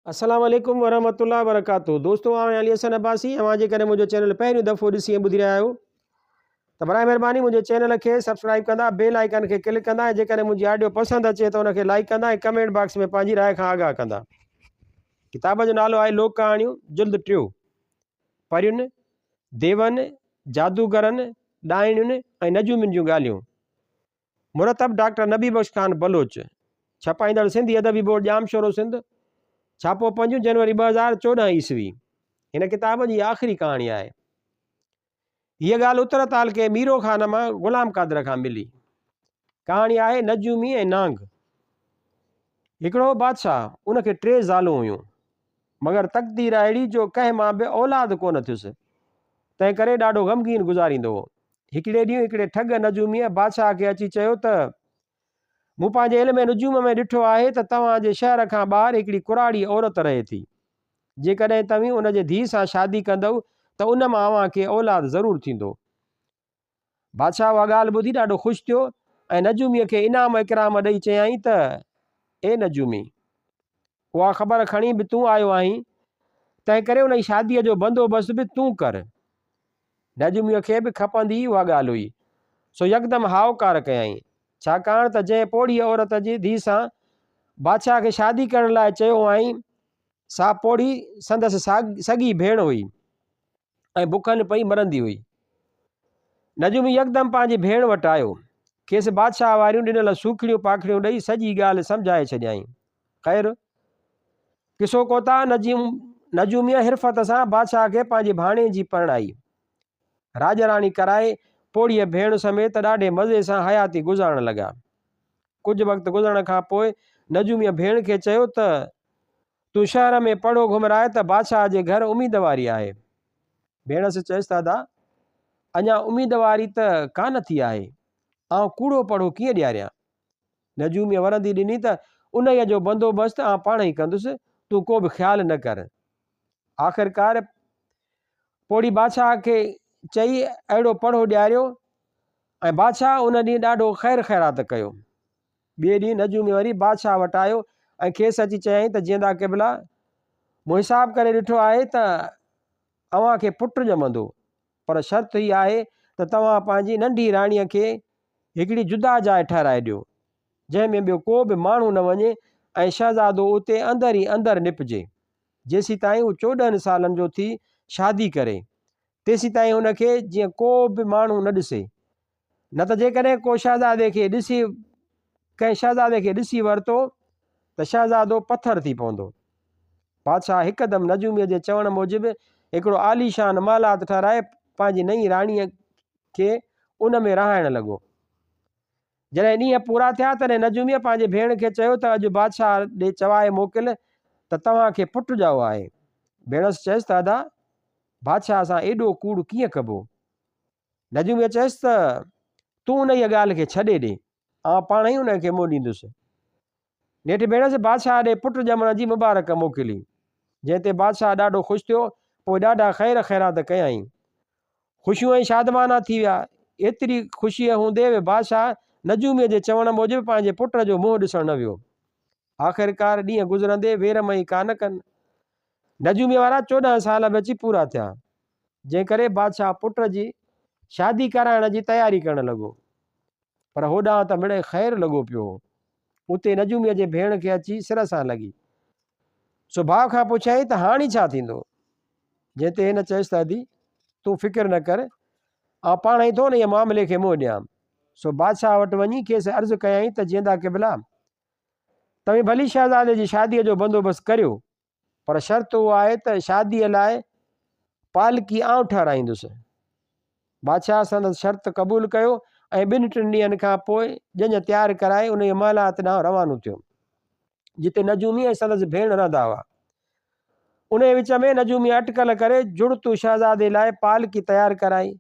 अस्सलाम वालेकुम वरहमतुल्लाहि वबरकातुहू। दोस्तों आउं अली हसन अब्बासी अवां जे करे मुंहिंजो चैनल पहिरियों दफ़ो ॾिसी ऐं ॿुधी रहिया आहियो त बराए महिरबानी मुंहिंजे चैनल खे सब्सक्राइब कंदा, बेल आइकन खे क्लिक कंदा ऐं जेकॾहिं मुंहिंजी ऑडियो पसंदि अचे त उनखे लाइक कंदा ऐं कमेंट बॉक्स में पंहिंजी राय खां आगाह कंदा। किताब जो नालो आहे लोक कहाणियूं जिल्द टियों, परियुनि, देवनि, जादूगरनि, ॾाहिणियुनि ऐं नजूमियुनि जूं ॻाल्हियूं। मुरतब डॉक्टर नबी बख्श खान बलोच, छपाईंदड़ सिंधी अदबी बोर्ड जाम शोरो सिंध, छापो 5 जनवरी 2014 ईस्वी। हिन किताब जी आख़िरी कहाणी आहे। हीअ ॻाल्हि उत्तर ताल के मीरो ख़ान मां ग़ुलाम कादर खां मिली। कहाणी आहे नजूमी ऐं नांग। हिकिड़ो बादशाह, उनखे 3 ज़ालूं हुयूं, मगर तक़दीर अहिड़ी जो कंहिं मां बि औलाद कोन थियुसि, तंहिं करे ॾाढो ग़मगीन गुज़ारींदो हो। हिकिड़े ॾींहुं हिकिड़े ठग नजूमीअ बादशाह खे अची चयो त मूं पंहिंजे इल्म नुजूम में ॾिठो आहे त तव्हांजे शहर खां ॿाहिरि हिकिड़ी कुराड़ी औरत रहे थी। जेकॾहिं तव्हीं उनजे धीउ सां शादी कंदव त उन मां अव्हांखे औलाद ज़रूरु थींदो। बादशाह उहा ॻाल्हि ॿुधी ॾाढो ख़ुशि थियो ऐं नजूमीअ खे इनाम इकराम ॾेई चयाईं त ए नजूमी, उहा ख़बर खणी बि तूं आयो आहीं, तंहिं करे उन जी शादीअ जो बंदोबस्तु बि तूं कर। नजूमीअ खे बि खपंदी उहा ॻाल्हि हुई, सो यकदमि हावकार कयईं, छाकाणि त जंहिं पोड़ी औरत जी धीउ सां बादशाह खे शादी करण लाइ चयो आई, सा पोड़ी संदसि सॻी भेण हुई ऐं बुखनि पई मरंदी हुई। नजूमी यकदमि पंहिंजी भेण वटि आयो, खेसि बादशाह वारियूं ॾिनल सूखड़ियूं पाखड़ियूं ॾेई सॼी ॻाल्हि सम्झाए छॾियईं। ख़ैरु किसो कोता नजूमीअ हिरफ़त सां बादशाह खे पंहिंजी भाणे जी परणाई, राज राणी कराए पोड़ीअ भेण समेत ॾाढे मज़े सां हयाती गुज़ारण लॻा। कुझु वक़्तु गुज़रण खां पोइ नजूमीअ भेण खे चयो त तूं शहर में पढ़ो घुमराए त बादशाह जे घर उम्मीदवारी आहे। भेणसि चयसि दादा, अञा उम्मीदवारी त कान थी आहे, आउं कूड़ो पढ़ो कीअं ॾियारियां। नजूमीअ वरंदी ॾिनी त उन जो बंदोबस्तु आउं पाण ई कंदुसि, तूं को बि ख़्यालु न कर। आख़िरकार पोड़ी बादशाह खे चई अहिड़ो पढ़ो ॾियारियो ऐं बादशाह उन ॾींहुं ॾाढो ख़ैर ख़ैरात कयो। ॿिए ॾींहुं नजूमी वरी बादशाह वटि आयो ऐं खेसि अची चयाईं त जीअंदा क़िबला, मूं हिसाब करे ॾिठो आहे त अव्हांखे पुटु ॼमंदो, पर शर्त ई आहे त तव्हां पंहिंजी नंढी राणीअ खे हिकिड़ी जुदा जाइ ठहिराए ॾियो, जंहिंमें ॿियो को बि माण्हू न वञे ऐं शहज़ादो उते अंदरि ई अंदरि निपजे। जेसीं ताईं हू 14 सालनि जो थी शादी करे, तेसीं ताईं हुनखे जीअं को बि माण्हू न ॾिसे, न त जेकॾहिं को शहज़ादे खे कंहिं शहज़ादे खे ॾिसी वरितो त शहज़ादो पथर थी पवंदो। बादशाह हिकदमि नजूमीअ जे चवण मूजिबि हिकिड़ो आलीशान मालात ठहिराए पंहिंजी नई राणीअ खे उन में रहाइण लॻो। जॾहिं ॾींहं पूरा थिया तॾहिं नजूमीअ पंहिंजे भेण खे चयो त अॼु बादशाह ॾे चवाए मोकिल त तव्हांखे पुटु ॼाओ आहे। भेणसि चयसि दादा, बादशाह सां एॾो कूड़ कीअं कबो। नजूमीअ चयसि त तूं उन ई ॻाल्हि खे छॾे ॾे, आउं पाण ई उनखे मोॾींदुसि। नेठि भेणसि बादशाह ॾे पुटु ॼमण जी मुबारक मोकिली, जंहिं ते बादशाह ॾाढो ख़ुशि थियो। पोइ ॾाढा ख़ैर ख़ैरात कयईं, ख़ुशियूं ऐं शादमाना थी विया। एतिरी ख़ुशीअ हूंदे बि बादशाह नजूमीअ जे चवण मूजिबि पंहिंजे पुट जो मुंहुं ॾिसणु न वियो। आख़िरकार ॾींहं गुज़रंदे वेरमई कान कनि। नजूमीअ वारा 14 साल बि अची पूरा थिया, जंहिं करे बादशाह पुट जी शादी कराइण जी तयारी करणु लॻो, पर होॾां त मिड़े ख़ैरु लॻो पियो। उते नजूमीअ जे भेण खे अची सिर सां लॻी, सो भाउ खां पुछियईं त हाणे छा थींदो। जंहिं ते हिन चयसि दादी, तूं फ़िक्र न कर, आउं पाण ई थो न इहे मामले खे मुंहुं ॾियां। सो बादशाह वटि वञी खेसि अर्ज़ु कयईं त जीअंदा क़िबला, तव्हीं भली शहज़ादे जी शादीअ जो बंदोबस्तु करियो, पर शर्त उहा आहे त शादीअ लाइ पालकी आउं ठहिराईंदुसि। बादशाह संदसि शर्त क़बूलु कयो ऐं 2-3 ॾींहंनि खां पोइ ॼञ तयारु कराए उन जे महलात ॾांहुं रवानो थियो, जिते नजूमी ऐं संदसि भेण रहंदा हुआ। उन विच में नजूमी अटकल करे जुड़तू शहज़ादे लाइ पालकी तयारु कराई,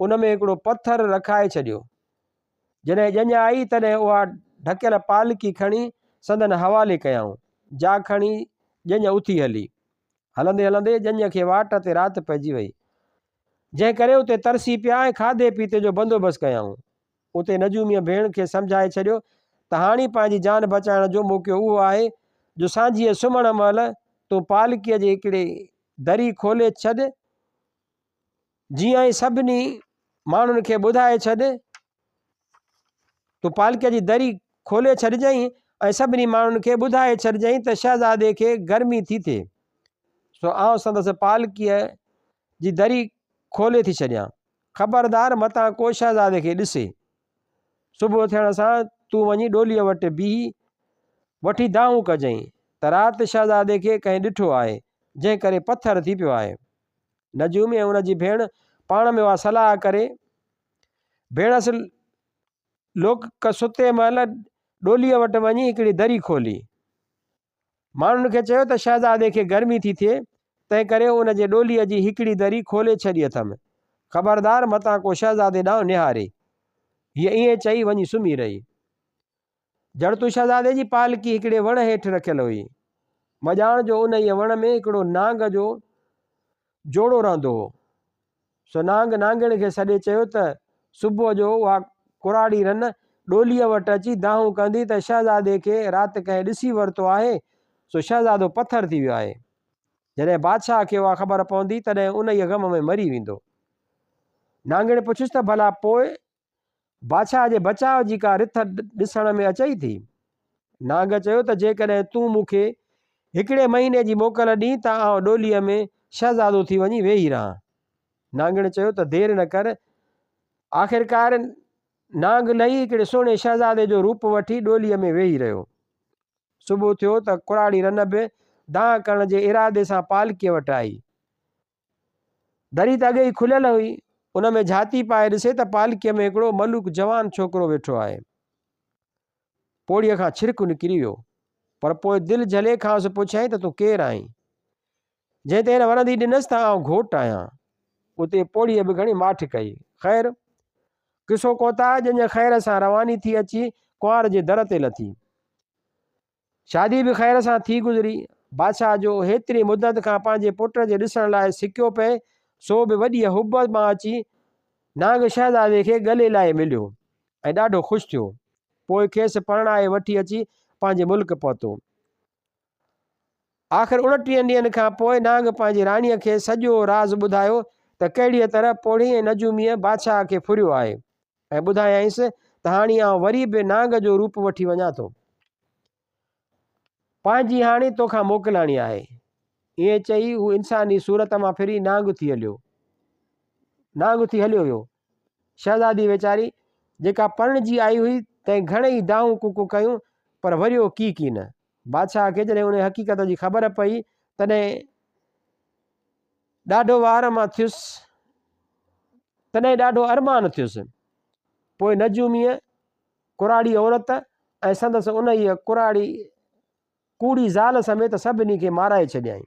उन में हिकिड़ो पथर रखाए छॾियो। जॾहिं ॼञ आई तॾहिं उहा ढकियल पालकी खणी संदन हवाले कयऊं। जा खणी ॼञ उथी हली। हलंदे हलंदे ॼञ खे वाट ते राति पइजी वई, जंहिं करे उते तरसी पिया ऐं खाधे पीते जो बंदोबस्तु कयऊं। उते नजूमीअ भेण खे सम्झाए छॾियो त हाणे पंहिंजी जान बचाइण जो मौक़ो उहो आहे जो सांझीअ सुम्हण महिल तूं पालकीअ जे हिकिड़े दरी खोले छॾ, जीअं ई सभिनी माण्हुनि खे ॿुधाए छॾ। तूं पालकीअ जी दरी खोले छॾिजांइ ऐं सभिनी माण्हुनि खे ॿुधाए छॾिजांइ त शहज़ादे खे गर्मी थी थिए, सो आउं संदसि पालकीअ जी दरी खोले थी छॾियां। ख़बरदार मतां को शहज़ादे खे ॾिसे। सुबुह थियण सां तूं वञी डोलीअ वटि बीही वठी दाऊं कजांइ त राति शहज़ादे खे कंहिं ॾिठो आहे, जंहिं करे पथर थी पियो आहे। नजूमी ऐं उनजी भेण पाण में उहा सलाह करे भेणस लोक सुते महिल डोलीअ वटि वञी हिकिड़ी दरी खोली। माण्हुनि खे चयो त शहज़ादे खे गर्मी थी थिए, तंहिं करे उन जे डोलीअ जी हिकिड़ी दरी खोले छॾी अथमि। ख़बरदार मतां को शहज़ादे ॾांहुं निहारे। हीअ ईअं चई वञी सुम्ही रही। जड़तू शहज़ादे जी पालकी हिकिड़े वण हेठि रखियल हुई। मॼाण जो उन ई वण में हिकिड़ो नांग जो जोड़ो रहंदो हो। सो नांग नांगण खे सॾे चयो त सुबुह जो उहा कुराड़ी रन डोलीअ वटि अची दाहूं कंदी त शहज़ादे खे राति कंहिं ॾिसी वरितो आहे, सो शहज़ादो पथर थी वियो आहे। जॾहिं बादशाह खे उहा ख़बर पवंदी तॾहिं उन ई ग़म में मरी वेंदो। नांगण पुछियुसि त भला पोइ बादशाह जे बचाव जी का रिथ ॾिसण में अचई थी? नांग चयो त जेकॾहिं तूं मूंखे हिकिड़े महीने जी मोकल ॾीं त आउं डोलीअ में शहज़ादो थी वञी वेही रहां। नांगण चयो त देरि न कर। आख़िरकार नांग लही हिकिड़े सुहिणे शहज़ादे जो रूप वठी डोलीअ में वेही रहियो। सुबुह थियो त कुराड़ी रन बि दाह करण जे इरादे सां पालकीअ वटि आई। दरी त अॻे ई खुलियल हुई। उन में झाती पाए ॾिसे त पालकीअ में हिकिड़ो मलूक जवान छोकिरो वेठो आहे। पोड़ीअ खां छिरक निकिरी वियो, पर पोइ दिलि झले खांसि पुछियईं त तूं केरु आहीं? जंहिं ते हिन वरंदी ॾिनसि त आउं घोटु आहियां। उते पोड़ीअ बि घणी माठ कई। ख़ैर किसो कोता जंहिंजे ख़ैर सां रवानी थी अची कुंवार जे दर ते लथी। शादी बि ख़ैर सां थी गुज़री। बादशाह जो हेतिरी मुदत खां पंहिंजे पुट जे ॾिसण लाइ सिकियो पए, सो बि वॾी हुब मां अची नांग शहज़ादे खे गले लाइ मिलियो ऐं ॾाढो ख़ुशि थियो। पोइ खेसि परणाए वठी अची पंहिंजे मुल्क पहुतो। आख़िर 29 ॾींहंनि खां पोइ नांग पंहिंजी राणीअ खे सॼो राज़ ॿुधायो त कहिड़ीअ तरह पोड़ी ऐं नजूमीअ बादशाह खे फुरियो आहे, ऐं ॿुधायईंसि त हाणे आउं वरी बि नांग जो रूप वठी वञा थो। पंहिंजी हाणे तोखां मोकिलाणी आहे। ईअं चई हू इंसानी सूरत मां फिरी नांग थी हलियो वियो। शहज़ादी वीचारी जेका परणिजी आई हुई तंहिं घणेई दाहूं कुकू कयूं, पर वरियो की न। बादशाह खे जॾहिं उन हक़ीक़त जी ख़बर पई तॾहिं ॾाढो अरमान थियुसि। पोइ नजूमीअ कुराड़ी औरत ऐं संदसि उन ई कुराड़ी कूड़ी ज़ाल समेत सभिनी खे माराए छॾियईं।